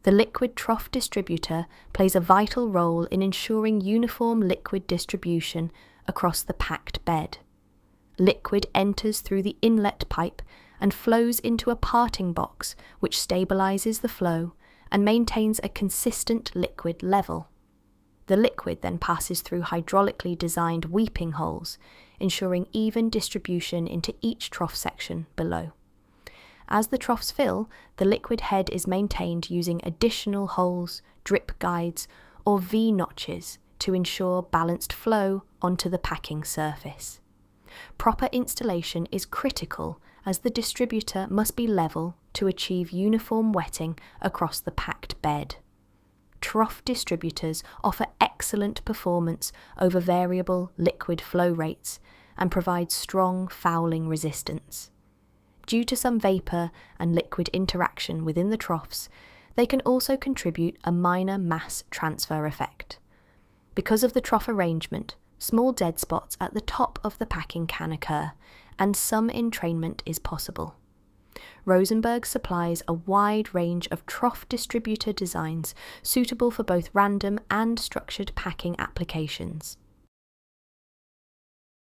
The liquid trough distributor plays a vital role in ensuring uniform liquid distribution across the packed bed. Liquid enters through the inlet pipe and flows into a parting box which stabilizes the flow and maintains a consistent liquid level. The liquid then passes through hydraulically designed weeping holes, ensuring even distribution into each trough section below. As the troughs fill, the liquid head is maintained using additional holes, drip guides, or V-notches to ensure balanced flow onto the packing surface. Proper installation is critical as the distributor must be level to achieve uniform wetting across the packed bed. Trough distributors offer excellent performance over variable liquid flow rates and provide strong fouling resistance. Due to some vapour and liquid interaction within the troughs, they can also contribute a minor mass transfer effect. Because of the trough arrangement, small dead spots at the top of the packing can occur, and some entrainment is possible. Rosenberg supplies a wide range of trough distributor designs suitable for both random and structured packing applications.